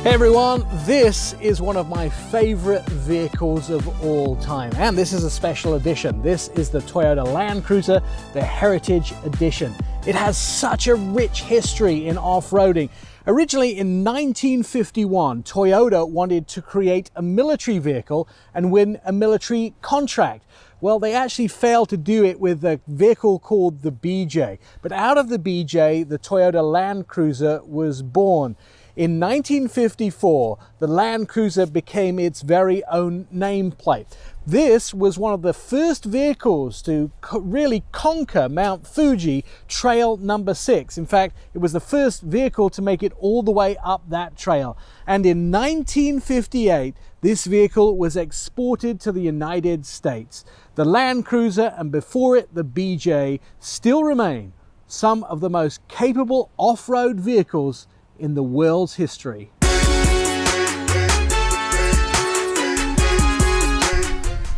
Hey everyone, this is one of my favorite vehicles of all time, and this is a special edition. This is the Toyota Land Cruiser, the Heritage Edition. It has such a rich history in off-roading. Originally in 1951, Toyota wanted to create a military vehicle and win a military contract. Well, they actually failed to do it with a vehicle called the BJ. But out of the BJ, the Toyota Land Cruiser was born. In 1954, the Land Cruiser became its very own nameplate. This was one of the first vehicles to really conquer Mount Fuji trail number 6. In fact, it was the first vehicle to make it all the way up that trail. And in 1958, this vehicle was exported to the United States. The Land Cruiser, and before it the BJ, still remain some of the most capable off-road vehicles in the world's history.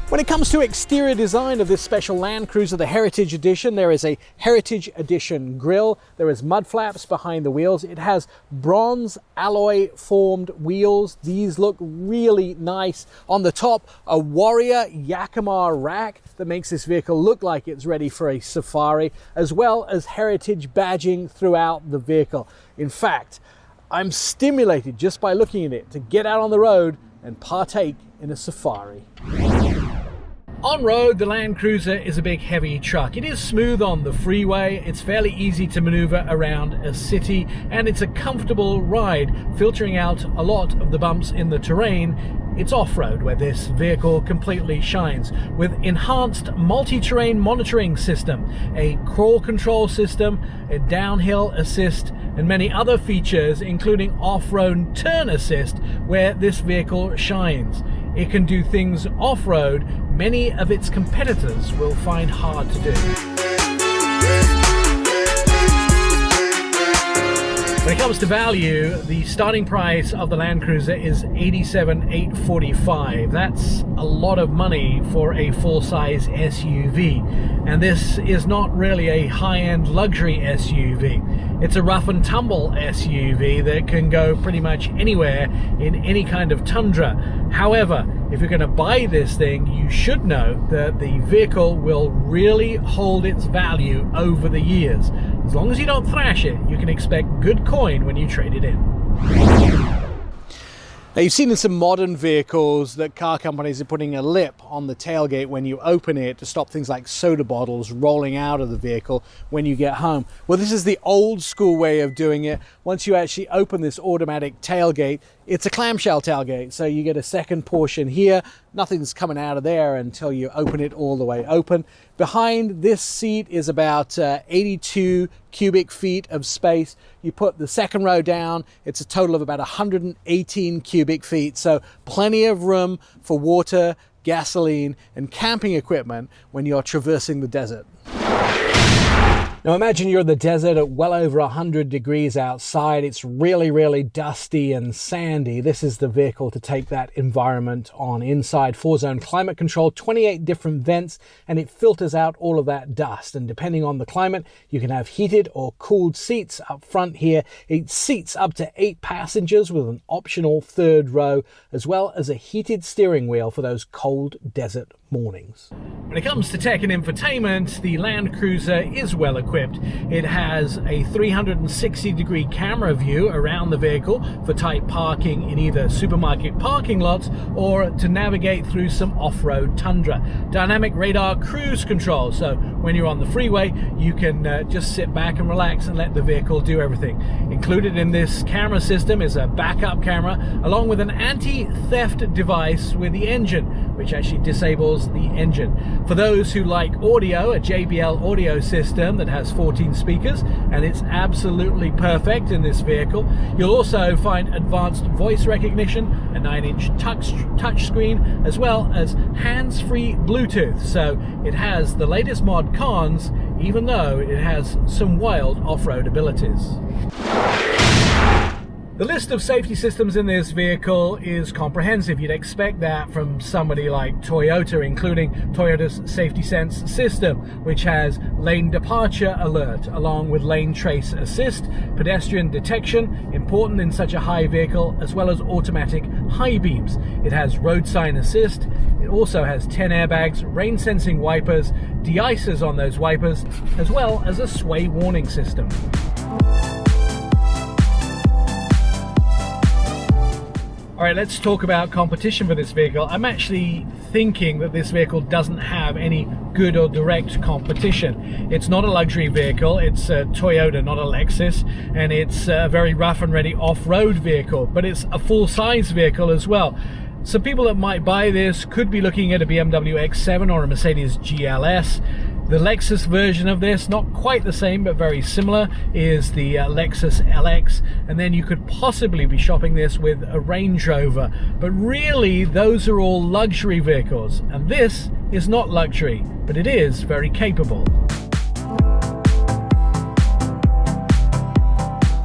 When it comes to exterior design of this special Land Cruiser, the Heritage Edition, there is a Heritage Edition grille. There is mud flaps behind the wheels. It has bronze alloy formed wheels. These look really nice. On the top, a Warrior Yakima rack that makes this vehicle look like it's ready for a safari, as well as heritage badging throughout the vehicle. In fact, I'm stimulated just by looking at it to get out on the road and partake in a safari. On road, the Land Cruiser is a big heavy truck. It is smooth on the freeway, it's fairly easy to maneuver around a city, and it's a comfortable ride, filtering out a lot of the bumps in the terrain. It's off-road where this vehicle completely shines, with enhanced multi-terrain monitoring system, a crawl control system, a downhill assist, and many other features, including off-road turn assist, where this vehicle shines. It can do things off-road many of its competitors will find hard to do. When it comes to value, the starting price of the Land Cruiser is $87,845. That's a lot of money for a full-size SUV. And this is not really a high-end luxury SUV. It's a rough and tumble SUV that can go pretty much anywhere in any kind of tundra. However, if you're going to buy this thing, you should know that the vehicle will really hold its value over the years. As long as you don't thrash it, you can expect good coin when you trade it in. Now, you've seen in some modern vehicles that car companies are putting a lip on the tailgate when you open it to stop things like soda bottles rolling out of the vehicle when you get home. Well, this is the old school way of doing it. Once you actually open this automatic tailgate, it's a clamshell tailgate, so you get a second portion here. Nothing's coming out of there until you open it all the way open. Behind this seat is about 82 cubic feet of space. You put the second row down, it's a total of about 118 cubic feet, so plenty of room for water, gasoline, and camping equipment when you're traversing the desert. Now imagine you're in the desert at well over 100 degrees outside. It's really, really dusty and sandy. This is the vehicle to take that environment on. Inside, 4-zone climate control, 28 different vents, and it filters out all of that dust. And depending on the climate, you can have heated or cooled seats up front here. It seats up to 8 passengers with an optional third row, as well as a heated steering wheel for those cold desert mornings. When it comes to tech and infotainment, the Land Cruiser is well equipped. It has a 360-degree camera view around the vehicle for tight parking in either supermarket parking lots or to navigate through some off-road tundra. Dynamic radar cruise control, so when you're on the freeway, you can just sit back and relax and let the vehicle do everything. Included in this camera system is a backup camera along with an anti-theft device with the engine, which actually disables the engine. For those who like audio, a JBL audio system that has 14 speakers, and it's absolutely perfect in this vehicle. You'll also find advanced voice recognition, a 9-inch touch screen, as well as hands-free Bluetooth. So it has the latest mod cons, even though it has some wild off-road abilities. The list of safety systems in this vehicle is comprehensive. You'd expect that from somebody like Toyota, including Toyota's Safety Sense system, which has lane departure alert, along with lane trace assist, pedestrian detection, important in such a high vehicle, as well as automatic high beams. It has road sign assist. It also has 10 airbags, rain sensing wipers, de-icers on those wipers, as well as a sway warning system. All right, let's talk about competition for this vehicle. I'm actually thinking that this vehicle doesn't have any good or direct competition. It's not a luxury vehicle, it's a Toyota, not a Lexus, and it's a very rough and ready off-road vehicle, but it's a full-size vehicle as well. Some people that might buy this could be looking at a BMW X7 or a Mercedes GLS. The Lexus version of this, not quite the same but very similar, is the Lexus LX, and then you could possibly be shopping this with a Range Rover. But really, those are all luxury vehicles, and this is not luxury, but it is very capable.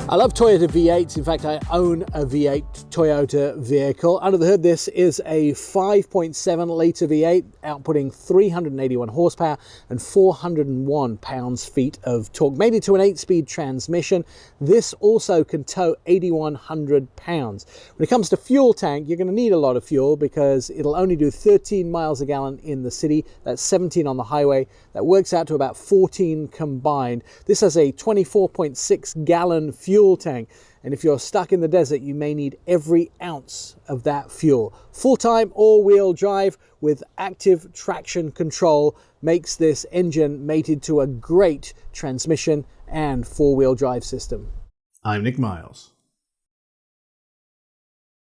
I love Toyota V8s. In fact, I own a V8 Toyota vehicle. Under the hood, this is a 5.7 litre V8 outputting 381 horsepower and 401 pounds-feet of torque, made it to an 8-speed transmission. This also can tow 8,100 pounds. When it comes to fuel tank, you're going to need a lot of fuel because it'll only do 13 miles a gallon in the city. That's 17 on the highway. That works out to about 14 combined. This has a 24.6 gallon fuel tank, and if you're stuck in the desert, you may need every ounce of that fuel. Full-time all-wheel drive with active traction control makes this engine mated to a great transmission and four-wheel drive system. I'm Nik Miles.